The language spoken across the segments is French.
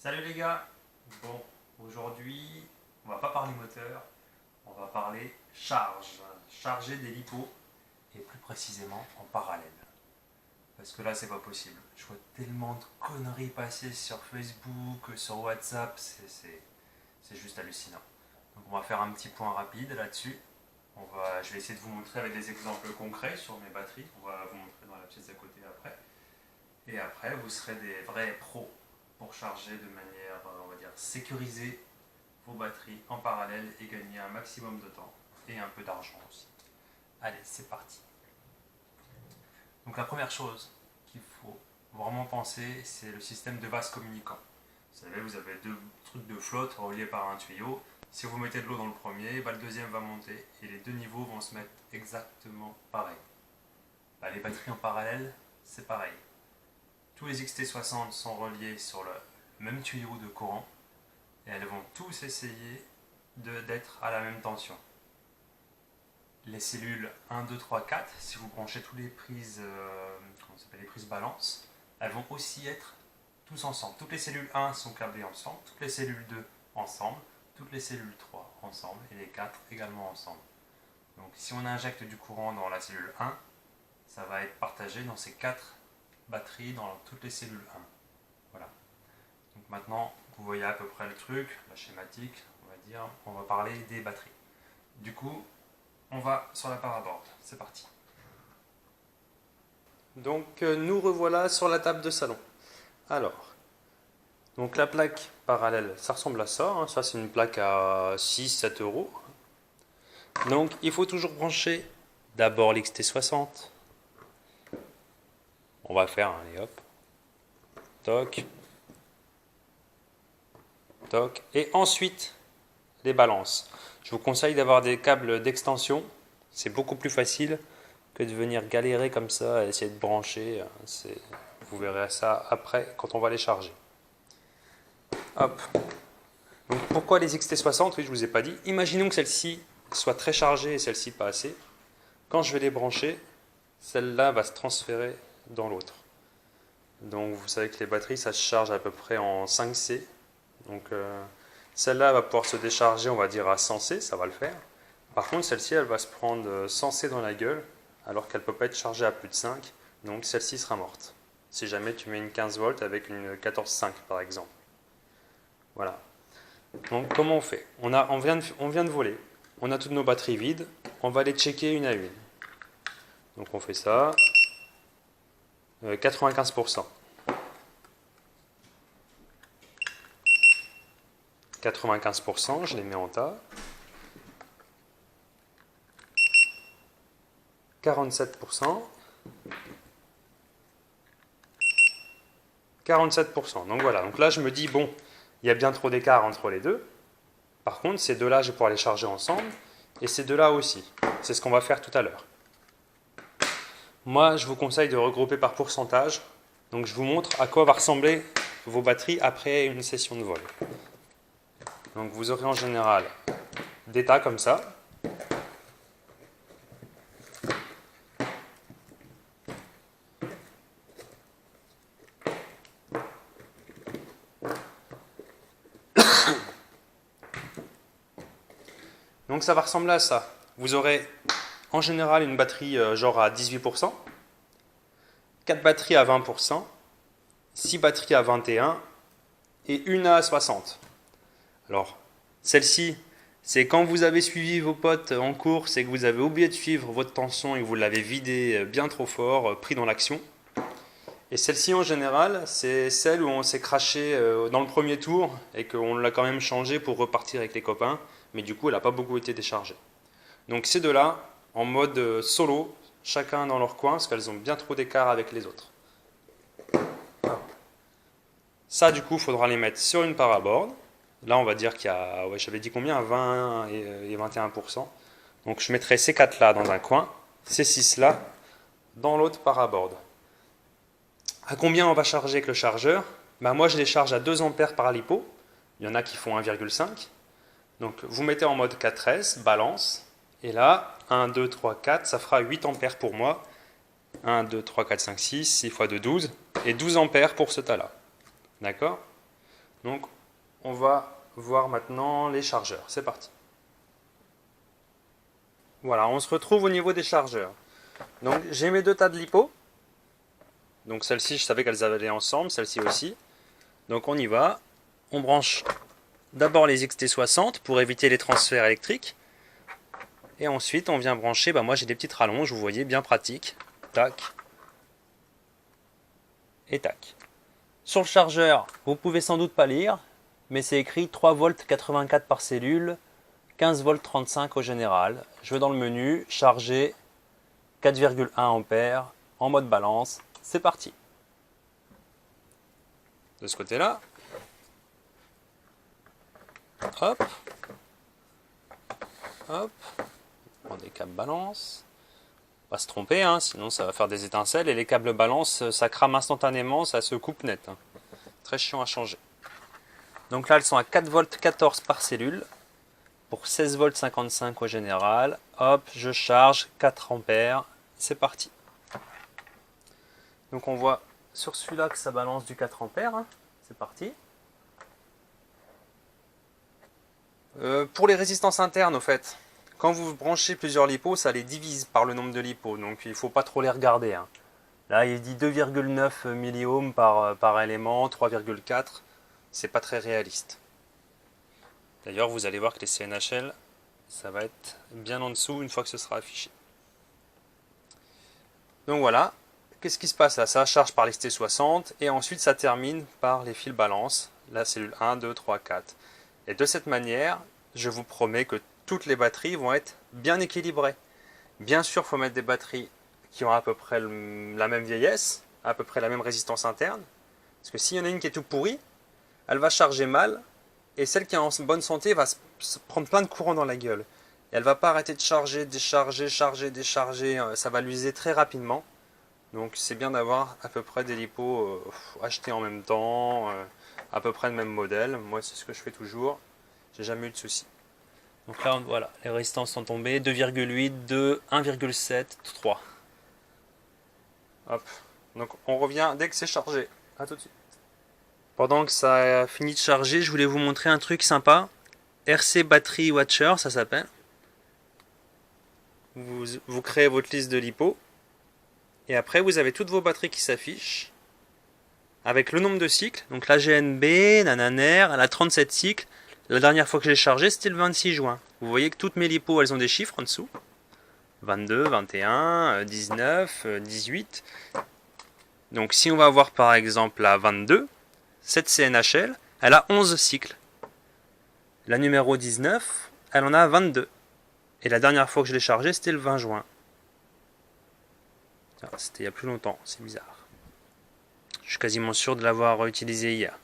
Salut les gars. Bon, aujourd'hui, on va pas parler moteur, on va parler charge. Charger des lipos, et plus précisément en parallèle. Parce que là, c'est pas possible. Je vois tellement de conneries passer sur Facebook, sur WhatsApp, c'est juste hallucinant. Donc on va faire un petit point rapide là-dessus. Je vais essayer de vous montrer avec des exemples concrets sur mes batteries. On va vous montrer dans la pièce à côté après. Et après, vous serez des vrais pros pour charger de manière, on va dire, sécurisée vos batteries en parallèle et gagner un maximum de temps et un peu d'argent aussi. Allez, c'est parti. Donc la première chose qu'il faut vraiment penser, c'est le système de vase communicant. Vous savez, vous avez deux trucs de flotte reliés par un tuyau. Si vous mettez de l'eau dans le premier, le deuxième va monter et les deux niveaux vont se mettre exactement pareil. Les batteries en parallèle, c'est pareil. Tous les XT60 sont reliés sur le même tuyau de courant et elles vont tous essayer d'être à la même tension. Les cellules 1, 2, 3, 4, si vous branchez toutes les prises, les prises balance, elles vont aussi être tous ensemble. Toutes les cellules 1 sont câblées ensemble, toutes les cellules 2 ensemble, toutes les cellules 3 ensemble et les 4 également ensemble. Donc si on injecte du courant dans la cellule 1, ça va être partagé dans ces 4 batteries dans toutes les cellules 1. Voilà. Donc maintenant, vous voyez à peu près le truc, la schématique, on va parler des batteries. Du coup, on va sur la paraboard. C'est parti. Donc nous revoilà sur la table de salon. Alors, donc la plaque parallèle, ça ressemble à ça. Ça c'est une plaque à 6-7 euros. Donc il faut toujours brancher d'abord l'XT60. On va faire, allez hop. Toc. Toc. Et ensuite, les balances. Je vous conseille d'avoir des câbles d'extension. C'est beaucoup plus facile que de venir galérer comme ça, à essayer de brancher. Vous verrez ça après quand on va les charger. Hop. Donc pourquoi les XT60? Oui, je ne vous ai pas dit. Imaginons que celle-ci soit très chargée et celle-ci pas assez. Quand je vais les brancher, celle-là va se transférer dans l'autre. Donc vous savez que les batteries, ça se charge à peu près en 5C. Donc celle-là va pouvoir se décharger, on va dire à 100C, ça va le faire. Par contre, celle-ci, elle va se prendre 100C dans la gueule, alors qu'elle ne peut pas être chargée à plus de 5. Donc celle-ci sera morte. Si jamais tu mets une 15 volts avec une 14,5 par exemple. Voilà. Donc comment on fait? On vient de voler. On a toutes nos batteries vides. On va les checker une à une. Donc on fait ça. 95%. 95%, je les mets en tas. 47%. 47%. Donc voilà, donc là je me dis, bon, il y a bien trop d'écart entre les deux. Par contre, ces deux-là, je vais pouvoir les charger ensemble. Et ces deux-là aussi. C'est ce qu'on va faire tout à l'heure. Moi, je vous conseille de regrouper par pourcentage. Donc je vous montre à quoi va ressembler vos batteries après une session de vol. Donc vous aurez en général des tas comme ça. Donc ça va ressembler à ça. Vous aurez en général une batterie genre à 18%, 4 batteries à 20%, 6 batteries à 21% et une à 60%. Alors, celle-ci, c'est quand vous avez suivi vos potes en course et que vous avez oublié de suivre votre tension et que vous l'avez vidé bien trop fort, pris dans l'action. Et celle-ci, en général, c'est celle où on s'est craché dans le premier tour et qu'on l'a quand même changé pour repartir avec les copains, mais du coup, elle n'a pas beaucoup été déchargée. Donc ces deux-là, en mode solo, chacun dans leur coin, parce qu'elles ont bien trop d'écart avec les autres. Ça, du coup, il faudra les mettre sur une paraboard. Là, on va dire qu'il y a, j'avais dit combien? 20 et 21%. Donc, je mettrai ces 4-là dans un coin, ces 6-là dans l'autre paraboard. À combien on va charger avec le chargeur? Moi, je les charge à 2 ampères par lipo. Il y en a qui font 1,5. Donc, vous mettez en mode 4S, balance. Et là, 1, 2, 3, 4, ça fera 8 ampères pour moi. 1, 2, 3, 4, 5, 6, 6 fois 2, 12. Et 12 ampères pour ce tas-là. D'accord? Donc on va voir maintenant les chargeurs. C'est parti. Voilà, on se retrouve au niveau des chargeurs. Donc j'ai mes deux tas de lipo. Donc celle-ci, je savais qu'elles allaient ensemble, celle-ci aussi. Donc on y va. On branche d'abord les XT60 pour éviter les transferts électriques. Et ensuite on vient brancher, moi j'ai des petites rallonges, vous voyez, bien pratiques. Tac. Et tac. Sur le chargeur, vous pouvez sans doute pas lire, mais c'est écrit 3 volts 84 par cellule, 15 volts 35 au général. Je vais dans le menu, charger 4,1 ampères en mode balance. C'est parti. De ce côté-là, hop, hop, on prend des câbles balance. Pas se tromper, hein, sinon ça va faire des étincelles et les câbles balance, ça crame instantanément, ça se coupe net. Hein. Très chiant à changer. Donc là, elles sont à 4 volts 14 par cellule pour 16 volts 55 au général. Hop, je charge 4 ampères. C'est parti. Donc on voit sur celui-là que ça balance du 4 ampères. Hein. C'est parti. Pour les résistances internes, au fait, quand vous branchez plusieurs lipos, ça les divise par le nombre de lipos. Donc il ne faut pas trop les regarder. Hein. Là, il dit 2,9 milliohms par élément, 3,4. C'est pas très réaliste. D'ailleurs, vous allez voir que les CNHL, ça va être bien en dessous une fois que ce sera affiché. Donc voilà. Qu'est-ce qui se passe là? Ça charge par l'XT60 et ensuite ça termine par les fils balance, la cellule 1, 2, 3, 4. Et de cette manière, je vous promets que toutes les batteries vont être bien équilibrées. Bien sûr, il faut mettre des batteries qui ont à peu près la même vieillesse, à peu près la même résistance interne. Parce que s'il y en a une qui est tout pourrie, elle va charger mal, et celle qui est en bonne santé va se prendre plein de courant dans la gueule. Et elle va pas arrêter de charger, décharger, charger, décharger, ça va l'user très rapidement. Donc c'est bien d'avoir à peu près des lipos achetés en même temps, à peu près le même modèle. Moi c'est ce que je fais toujours, j'ai jamais eu de soucis. Donc là voilà, les résistances sont tombées, 2,8, 2, 1,7, 3. Hop, donc on revient dès que c'est chargé. A tout de suite. Pendant que ça a fini de charger, je voulais vous montrer un truc sympa. RC Battery Watcher, ça s'appelle. Vous créez votre liste de lipo. Et après, vous avez toutes vos batteries qui s'affichent. Avec le nombre de cycles. Donc la GNB, la Naner, elle a 37 cycles. La dernière fois que j'ai chargé, c'était le 26 juin. Vous voyez que toutes mes lipos, elles ont des chiffres en dessous. 22, 21, 19, 18. Donc si on va voir par exemple la 22, cette CNHL, elle a 11 cycles. La numéro 19, elle en a 22. Et la dernière fois que je l'ai chargée, c'était le 20 juin. C'était il y a plus longtemps, c'est bizarre. Je suis quasiment sûr de l'avoir utilisé hier.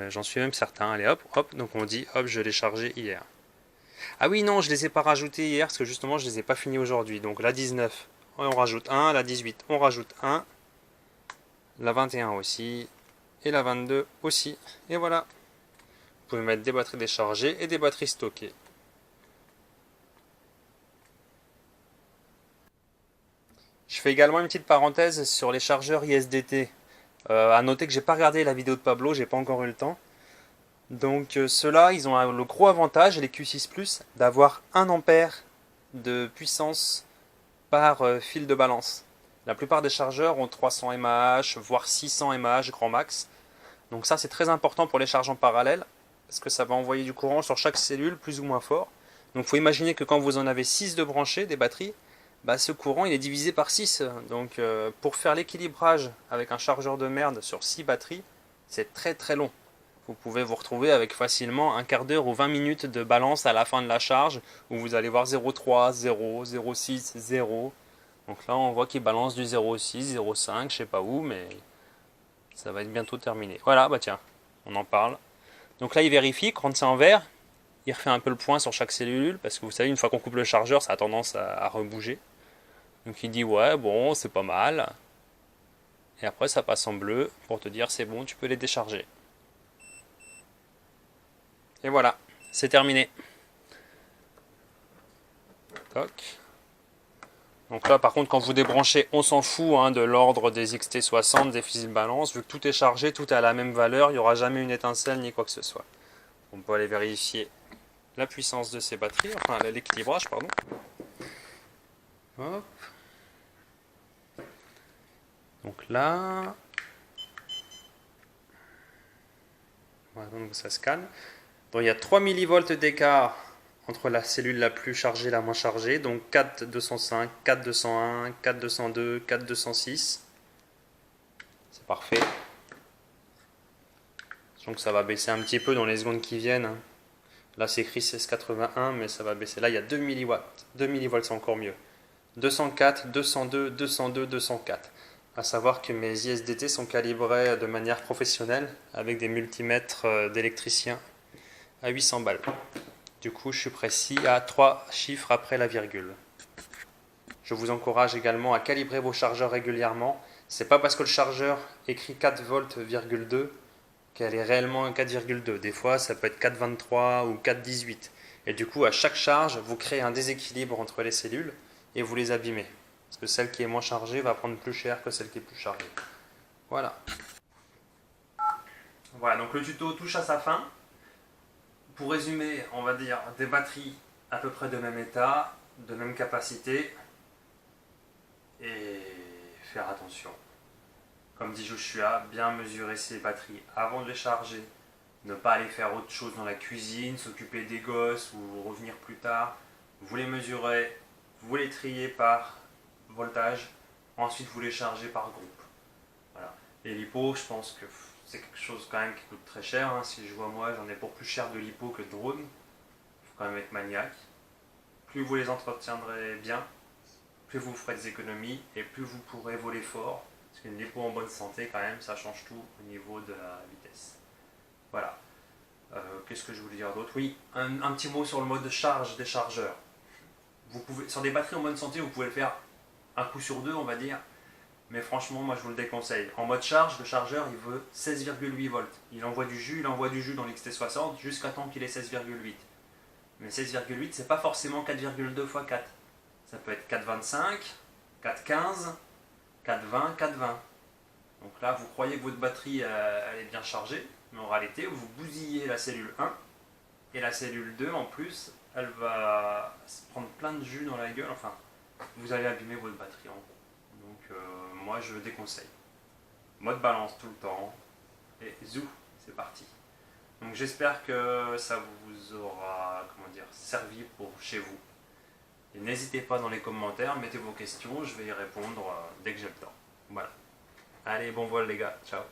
J'en suis même certain. Allez hop, hop, donc on dit hop, je l'ai chargé hier. Ah oui, non, je les ai pas rajoutés hier parce que justement je les ai pas finis aujourd'hui. Donc la 19, on rajoute 1, la 18, on rajoute 1, la 21 aussi, et la 22 aussi. Et voilà. Vous pouvez mettre des batteries déchargées et des batteries stockées. Je fais également une petite parenthèse sur les chargeurs ISDT. À noter que j'ai pas regardé la vidéo de Pablo, j'ai pas encore eu le temps. Donc ceux-là, ils ont le gros avantage, les Q6+, d'avoir 1 ampère de puissance par fil de balance. La plupart des chargeurs ont 300 mAh, voire 600 mAh grand max. Donc ça c'est très important pour les charges en parallèle, parce que ça va envoyer du courant sur chaque cellule plus ou moins fort. Donc il faut imaginer que quand vous en avez 6 de branchés, des batteries, ce courant il est divisé par 6. Donc pour faire l'équilibrage avec un chargeur de merde sur 6 batteries, c'est très très long. Vous pouvez vous retrouver avec facilement un quart d'heure ou 20 minutes de balance à la fin de la charge, où vous allez voir 0,3, 0, 0,6, 0. Donc là on voit qu'il balance du 0,6, 0,5, je sais pas où, mais ça va être bientôt terminé. Voilà, tiens, on en parle. Donc là il vérifie, quand c'est en vert, il refait un peu le point sur chaque cellule, parce que vous savez, une fois qu'on coupe le chargeur, ça a tendance à rebouger. Donc il dit ouais, bon, c'est pas mal. Et après ça passe en bleu pour te dire c'est bon, tu peux les décharger. Et voilà, c'est terminé. Toc. Donc là, par contre, quand vous débranchez, on s'en fout hein, de l'ordre des XT60, des fusils de balance. Vu que tout est chargé, tout est à la même valeur, il n'y aura jamais une étincelle ni quoi que ce soit. On peut aller vérifier la puissance de ces batteries, enfin l'équilibrage, pardon. Hop. Donc là, voilà, donc ça se calme. Donc il y a 3 millivolts d'écart entre la cellule la plus chargée et la moins chargée, donc 4205, 4201, 4202, 4206. C'est parfait. Donc ça va baisser un petit peu dans les secondes qui viennent. Là c'est écrit 1681, mais ça va baisser. Là il y a 2 milliwatts. 2 millivolts c'est encore mieux. 204, 202, 202, 204. À savoir que mes ISDT sont calibrés de manière professionnelle avec des multimètres d'électricien à 800 balles. Du coup, je suis précis à 3 chiffres après la virgule. Je vous encourage également à calibrer vos chargeurs régulièrement. C'est pas parce que le chargeur écrit 4 volts,2 qu'elle est réellement 4,2. Des fois, ça peut être 4,23 ou 4,18. Et du coup, à chaque charge, vous créez un déséquilibre entre les cellules et vous les abîmez. Parce que celle qui est moins chargée va prendre plus cher que celle qui est plus chargée. Voilà. Voilà, donc le tuto touche à sa fin. Pour résumer, on va dire des batteries à peu près de même état, de même capacité, et faire attention. Comme dit Joshua, bien mesurer ses batteries avant de les charger, ne pas aller faire autre chose dans la cuisine, s'occuper des gosses ou revenir plus tard. Vous les mesurez, vous les triez par voltage, ensuite vous les chargez par groupe. Voilà. Et l'hypo, je pense que c'est quelque chose quand même qui coûte très cher. Hein. Si je vois moi, j'en ai pour plus cher de l'hypo que de drone. Il faut quand même être maniaque. Plus vous les entretiendrez bien, plus vous ferez des économies et plus vous pourrez voler fort. Parce qu'une lipo en bonne santé, quand même, ça change tout au niveau de la vitesse. Voilà. Qu'est-ce que je voulais dire d'autre? Oui, un petit mot sur le mode de charge des chargeurs. Vous pouvez, sur des batteries en bonne santé, vous pouvez le faire un coup sur deux, on va dire. Mais franchement, moi je vous le déconseille. En mode charge, le chargeur il veut 16,8 volts. Il envoie du jus dans l'XT60 jusqu'à temps qu'il ait 16,8. Mais 16,8, c'est pas forcément 4,2 x 4. Ça peut être 4,25, 4,15, 4,20, 4,20. Donc là, vous croyez que votre batterie elle est bien chargée, mais en réalité, vous bousillez la cellule 1 et la cellule 2 en plus, elle va se prendre plein de jus dans la gueule. Enfin, vous allez abîmer votre batterie en gros. Donc moi je déconseille. Mode balance tout le temps. Et zou, c'est parti. Donc j'espère que ça vous aura servi pour chez vous. Et n'hésitez pas dans les commentaires, mettez vos questions, je vais y répondre dès que j'ai le temps. Voilà. Allez, bon vol les gars, ciao.